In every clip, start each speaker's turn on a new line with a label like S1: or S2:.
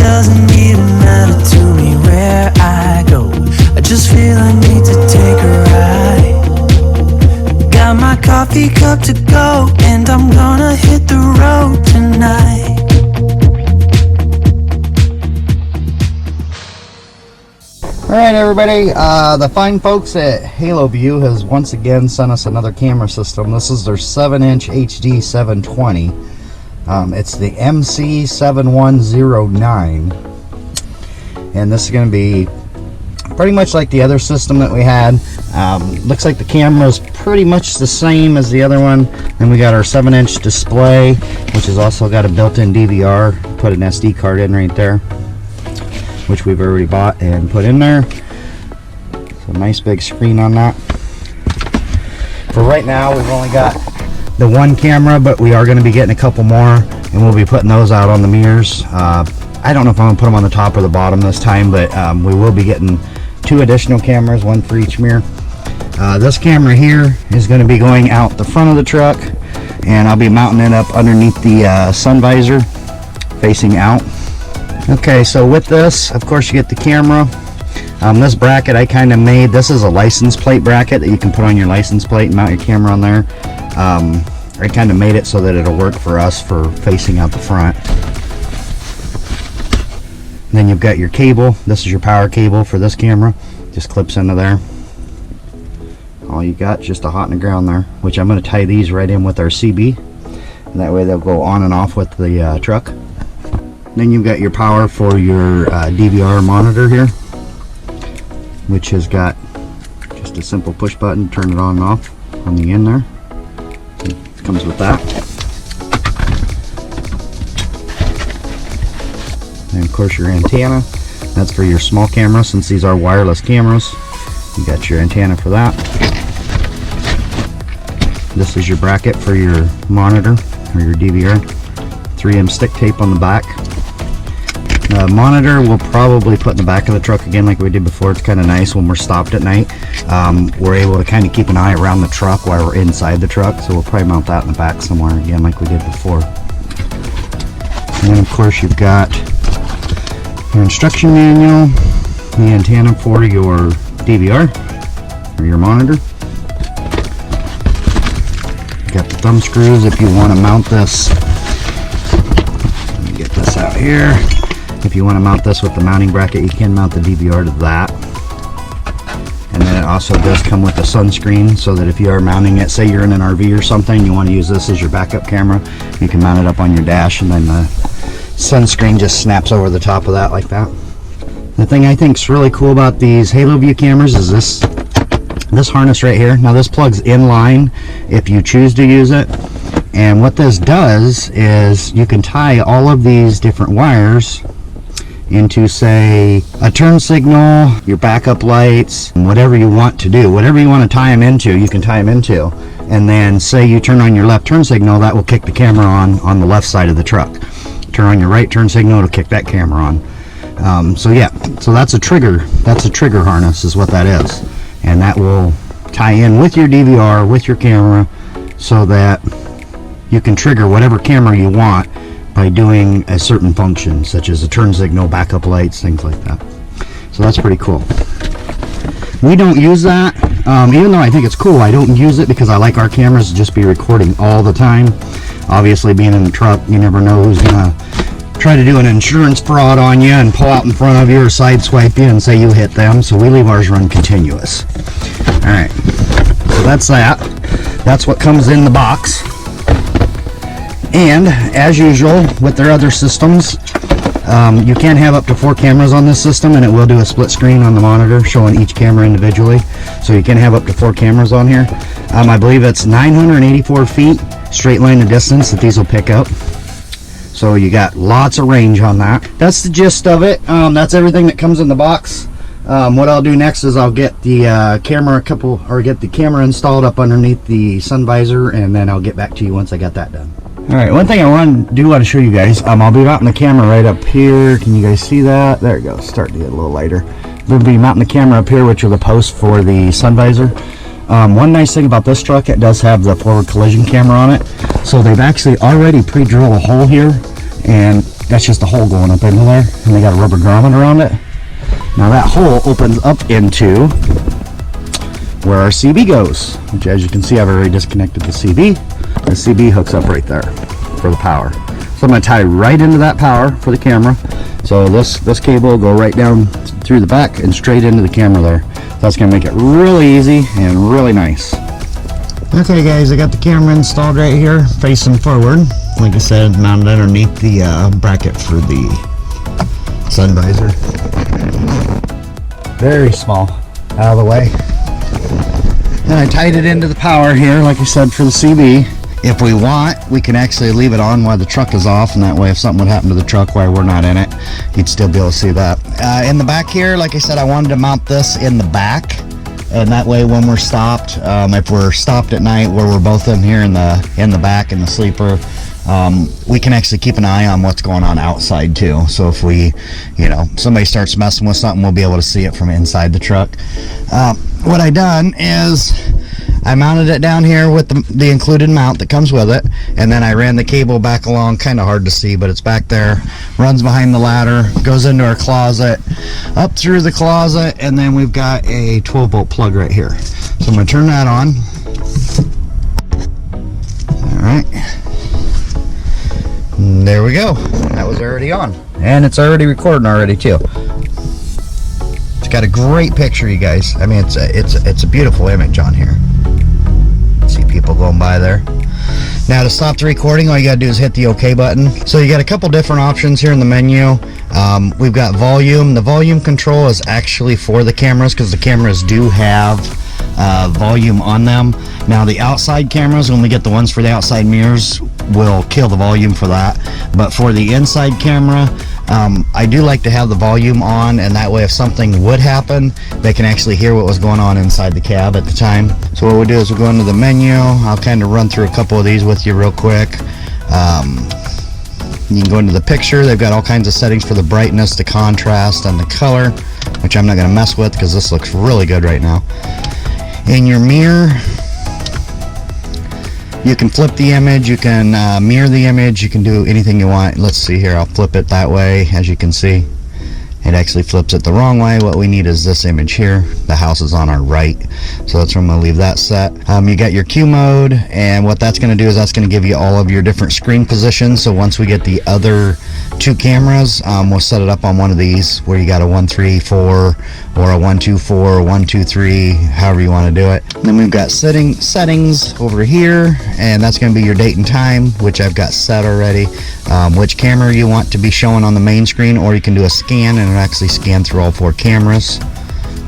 S1: doesn't even matter to me where I go. I just feel I need to take a ride. Got my coffee cup to go, and I'm gonna hit the road tonight.
S2: Alright everybody, the fine folks at Haloview has once again sent us another camera system. This is their 7-inch HD 720. It's the MC7109. And this is going to be pretty much like the other system that we had. Looks like the camera is pretty much the same as the other one. Then we got our 7-inch display, which has also got a built-in DVR. Put an SD card in right there, which we've already bought and put in there. So nice big screen on that. For right now, we've only got the one camera, but we are going to be getting a couple more, and we'll be putting those out on the mirrors. I don't know if I'm going to put them on the top or the bottom this time, but we will be getting 2 additional cameras, one for each mirror. This camera here is going to be going out the front of the truck, and I'll be mounting it up underneath the sun visor, facing out. Okay, so with this, of course, you get the camera. This bracket I kind of made. This is a license plate bracket that you can put on your license plate and mount your camera on there. I kind of made it so that it'll work for us for facing out the front. Then you've got your cable. This is your power cable for this camera. Just clips into there. All you got is just a hot in the ground there, which I'm going to tie these right in with our CB. And that way they'll go on and off with the truck. Then you've got your power for your DVR monitor here, which has got just a simple push button, turn it on and off on the end there. So it comes with that. And of course your antenna, that's for your small camera. Since these are wireless cameras, you got your antenna for that. This is your bracket for your monitor or your DVR. 3M stick tape on the back. The monitor we'll probably put in the back of the truck again like we did before. It's kind of nice when we're stopped at night. We're able to kind of keep an eye around the truck while we're inside the truck, so we'll probably mount that in the back somewhere again like we did before. And then of course you've got your instruction manual, the antenna for your DVR or your monitor. You've got the thumb screws if you want to mount this. Let me get this out here. If you want to mount this with the mounting bracket, you can mount the DVR to that. And then it also does come with a sunscreen, so that if you are mounting it, say you're in an RV or something, you want to use this as your backup camera, you can mount it up on your dash, and then the sunscreen just snaps over the top of that like that. The thing I think is really cool about these Haloview cameras is this harness right here. Now this plugs in line if you choose to use it. And what this does is you can tie all of these different wires into, say, a turn signal, your backup lights, whatever you want to do. Whatever you want to tie them into, you can tie them into. And then say you turn on your left turn signal, that will kick the camera on the left side of the truck. Turn on your right turn signal, it'll kick that camera on. So yeah, so that's a trigger. That's a trigger harness is what that is. And that will tie in with your DVR, with your camera, so that you can trigger whatever camera you want by doing a certain function, such as a turn signal, backup lights, things like that. So that's pretty cool. We don't use that, even though I think it's cool. I don't use it because I like our cameras to just be recording all the time. Obviously, being in the truck, you never know who's gonna try to do an insurance fraud on you and pull out in front of you or sideswipe you and say you hit them. So we leave ours run continuous. All right, so that's that. That's what comes in the box. And as usual with their other systems, you can have up to 4 cameras on this system, and it will do a split screen on the monitor showing each camera individually. So you can have up to 4 cameras on here. I believe it's 984 feet straight line of distance that these will pick up. So you got lots of range on that. That's the gist of it. That's everything that comes in the box. What I'll do next is I'll get the camera get the camera installed up underneath the sun visor, and then I'll get back to you once I got that done. Alright, one thing I want to show you guys, I'll be mounting the camera right up here. Can you guys see that? There it goes, starting to get a little lighter. We'll be mounting the camera up here, which are the posts for the sun visor. One nice thing about this truck, it does have the forward collision camera on it. So they've actually already pre-drilled a hole here, and That's just a hole going up into there, and they got a rubber grommet around it. Now that hole opens up into where our CB goes, which as you can see, I've already disconnected the CB. The CB hooks up right there for the power. So I'm going to tie right into that power for the camera. So this cable will go right down through the back and straight into the camera there. That's going to make it really easy and really nice. Okay guys, I got the camera installed right here, facing forward. Like I said, mounted underneath the bracket for the sun visor. Very small, out of the way. Then I tied it into the power here, like I said, for the CB. If we want, we can actually leave it on while the truck is off, and that way if something would happen to the truck while we're not in it, you'd still be able to see that. In the back here, like I said, I wanted to mount this in the back, and that way when we're stopped, if we're stopped at night where we're both in here in the back in the sleeper, we can actually keep an eye on what's going on outside too. So if we, somebody starts messing with something, we'll be able to see it from inside the truck. What I done is I mounted it down here with the included mount that comes with it, and then I ran the cable back along, kind of hard to see, but it's back there, runs behind the ladder, goes into our closet, up through the closet, and then we've got a 12-volt plug right here. So I'm going to turn that on. Alright. There we go. That was already on. And it's already recording already too. It's got a great picture, you guys. I mean, it's a beautiful image on here. See people going by there. Now to stop the recording, all you gotta do is hit the OK button. So you got a couple different options here in the menu. We've got volume. The volume control is actually for the cameras, because the cameras do have volume on them. Now the outside cameras, when we get the ones for the outside mirrors, will kill the volume for that. But for the inside camera, I do like to have the volume on, and that way if something would happen, they can actually hear what was going on inside the cab at the time. So what we'll do is we'll go into the menu. I'll kind of run through a couple of these with you real quick. You can go into the picture. They've got all kinds of settings for the brightness, the contrast, and the color, which I'm not going to mess with because this looks really good right now. In your mirror, you can flip the image, you can mirror the image, you can do anything you want. Let's see here, I'll flip it that way. As you can see, it actually flips it the wrong way. What we need is this image here. The house is on our right, so that's where I'm going to leave that set. You got your Q mode, and what that's going to do is that's going to give you all of your different screen positions. So once we get the other two cameras, we'll set it up on one of these where you got a 134 or a 124 or 123, however you want to do it. And then we've got settings over here, and that's going to be your date and time, which I've got set already. Which camera you want to be showing on the main screen, or you can do a scan and it'll actually scan through all four cameras,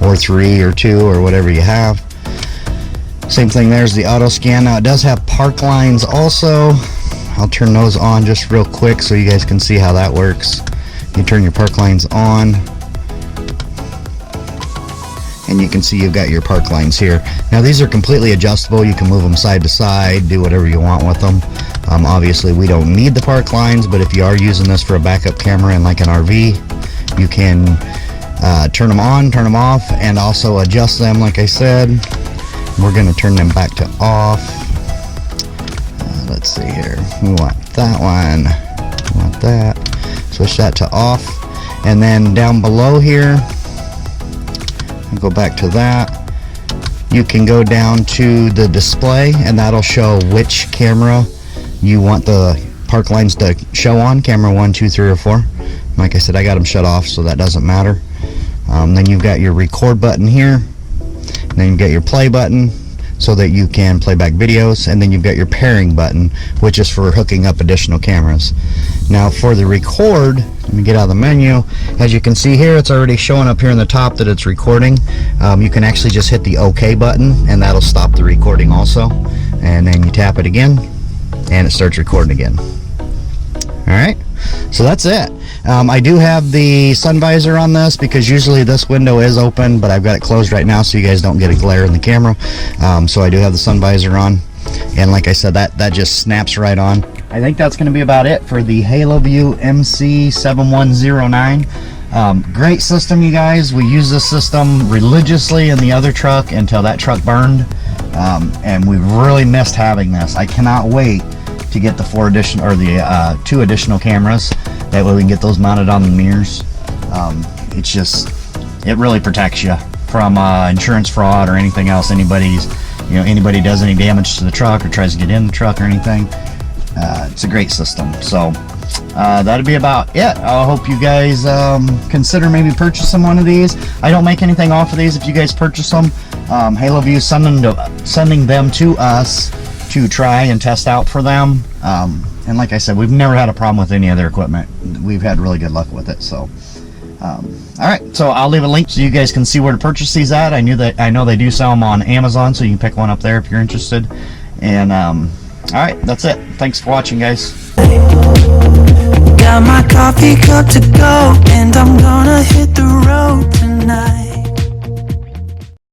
S2: or 3 or 2 or whatever you have. Same thing, there's the auto scan. Now it does have park lines also. I'll turn those on just real quick so you guys can see how that works. You turn your park lines on, and you can see you've got your park lines here. Now these are completely adjustable. You can move them side to side, do whatever you want with them. Obviously we don't need the park lines, but if you are using this for a backup camera in like an RV, you can turn them on, turn them off, and also adjust them. Like I said, we're going to turn them back to off. Let's see here, we want that one, we want that, switch that to off. And then down below here, I'll go back to that, you can go down to the display, and that'll show which camera you want the park lines to show on, camera 1, 2, 3, or 4. Like I said, I got them shut off, so that doesn't matter. Then you've got your record button here, and then you've got your play button so that you can play back videos, and then you've got your pairing button, which is for hooking up additional cameras. Now for the record, let me get out of the menu. As you can see here, it's already showing up here in the top that it's recording. You can actually just hit the OK button, and that'll stop the recording also. And then you tap it again, and it starts recording again. Alright, so that's it. I do have the sun visor on this because usually this window is open, but I've got it closed right now so you guys don't get a glare in the camera. So I do have the sun visor on, and like I said, that just snaps right on. I think that's going to be about it for the Haloview MC7109. Great system, you guys. We use this system religiously in the other truck until that truck burned, and we really missed having this. I cannot wait to get the 2 additional cameras. That way we can get those mounted on the mirrors. It really protects you from insurance fraud or anything else. Anybody does any damage to the truck or tries to get in the truck or anything, it's a great system. So that'd be about it. I hope you guys consider maybe purchasing one of these. I don't make anything off of these if you guys purchase them. Haloview sending them to us to try and test out for them. And like I said, we've never had a problem with any of their equipment. We've had really good luck with it. So alright, so I'll leave a link so you guys can see where to purchase these at. I know they do sell them on Amazon, so you can pick one up there if you're interested. And alright, that's it. Thanks for watching, guys.
S1: Got my coffee cup to go, and I'm gonna hit the road tonight.